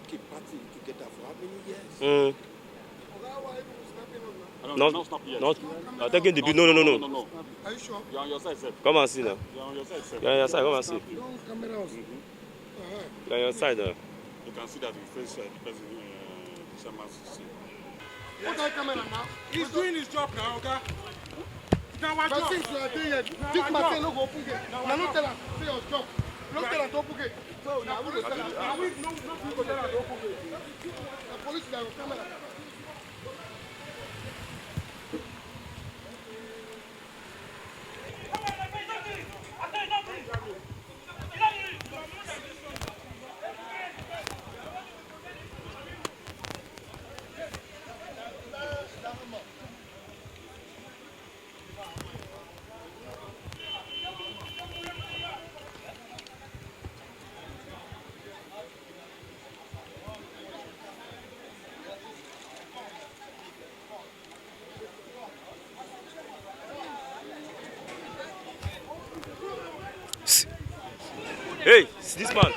keep party together for how many years? Not. I'm taking the bill. No. Are you sure? You're on your side, sir. Come and see now. You're on your side, sir. You're on your side. Come and see. Cameras. You're on your side now. You can see that we face the person, Shaman's seat. What are camera now? He's doing his job now, okay? Now what job? Since you are doing it, this man no go open gate. Now no tell him say your job. No tell him to open gate. So now we tell him. No people tell us to open gate. The police they have camera. Hey, it's this man.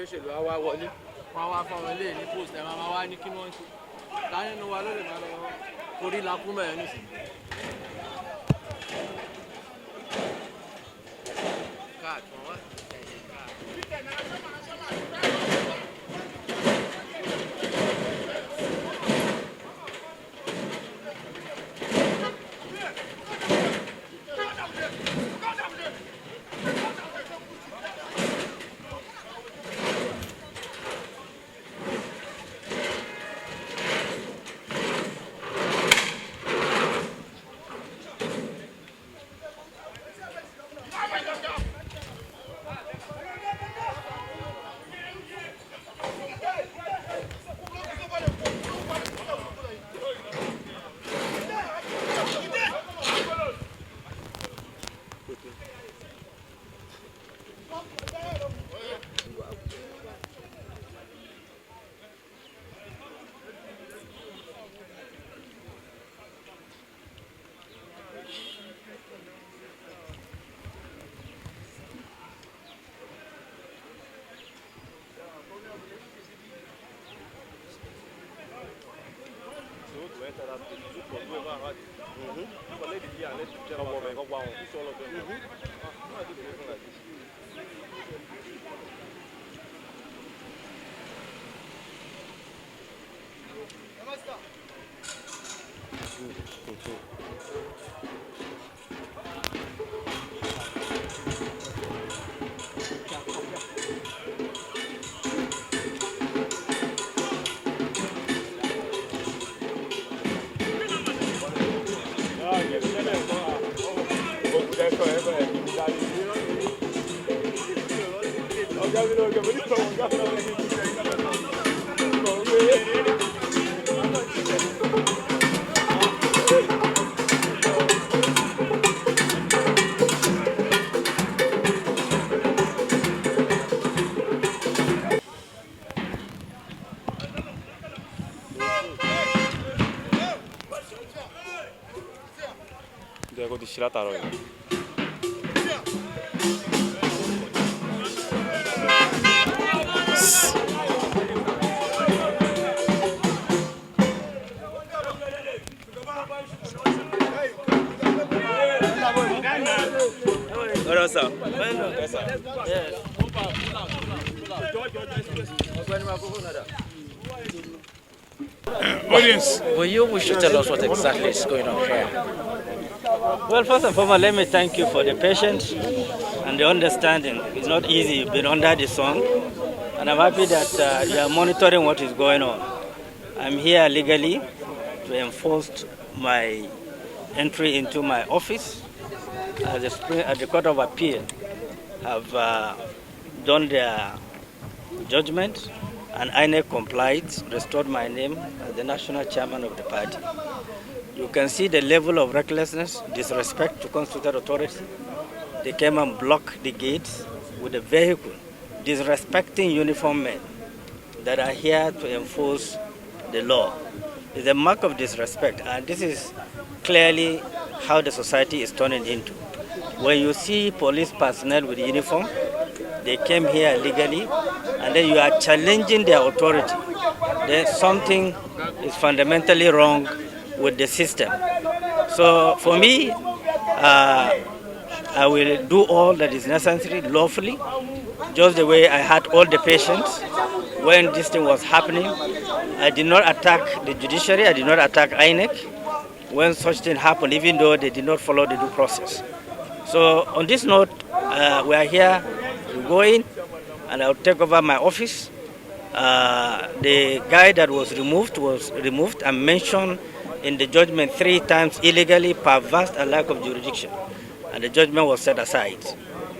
olóṣèlú á wá wọlé wọn á wá fáwọn eléyìí ní post ẹ̀ máa wá ní kí wọ́n ṣe táyé nínú wa ló lè máa lọ orí lakú mẹ́rin nísìnyí. káàdì wọn wá. They go to Shirataro. Hello, sir. Yes, sir. Yes. Audience. Will you wish to tell us what exactly is going on here? Well, first and foremost, let me thank you for the patience and the understanding. It's not easy. You've been under the sun, and I'm happy that you are monitoring what is going on. I'm here legally to enforce my entry into my office as the Court of Appeal have done their judgment, and INEC complied, restored my name as the national chairman of the party. You can see the level of recklessness, disrespect to constituted authority. They came and blocked the gates with a vehicle, disrespecting uniformed men that are here to enforce the law. It's a mark of disrespect, and this is clearly how the society is turning into. When you see police personnel with uniform, they came here legally, and then you are challenging their authority, then something is fundamentally wrong with the system. So for me, I will do all that is necessary lawfully, just the way I had all the patience when this thing was happening. I did not attack the judiciary, I did not attack INEC when such thing happened, even though they did not follow the due process. So on this note, we are here to go in, and I'll take over my office. The guy that was removed and mentioned in the judgment 3 times illegally, perverse and lack of jurisdiction, and the judgment was set aside.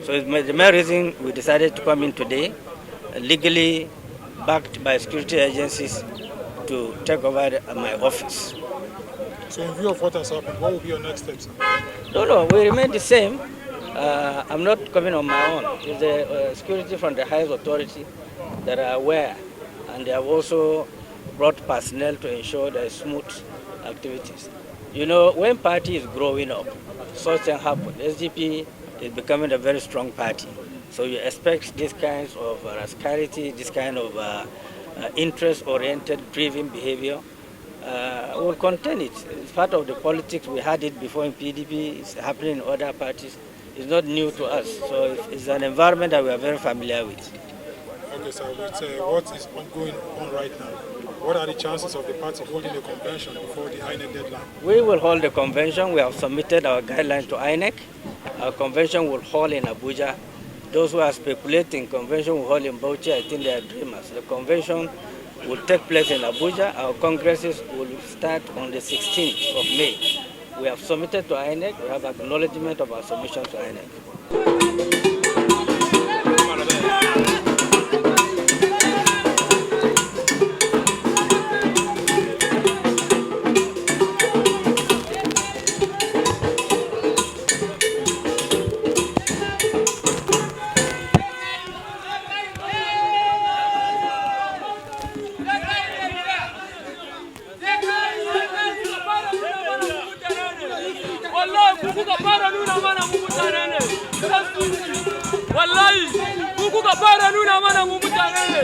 So it's the main reason we decided to come in today, legally backed by security agencies, to take over my office. So in view of what has happened, what will be your next steps? No, we remain the same. I'm not coming on my own. It's the security from the highest authority that are aware, and they have also brought personnel to ensure there is smooth activities. You know, when party is growing up, such things happen. SDP is becoming a very strong party. So you expect this kind of rascality, this kind of interest-oriented, driven behavior. We'll contain it. It's part of the politics. We had it before in PDP. It's happening in other parties. It's not new to us. So it's an environment that we are very familiar with. Okay, sir. With what is going on right now, what are the chances of the party holding a convention before the INEC deadline? We will hold the convention. We have submitted our guidelines to INEC. Our convention will hold in Abuja. Those who are speculating convention will hold in Bauchi, I think they are dreamers. The convention will take place in Abuja. Our congresses will start on the 16th of May. We have submitted to INEC. We have acknowledgement of our submission to INEC. Wallahi, kuku ka fara nuna mana mu mutane ne.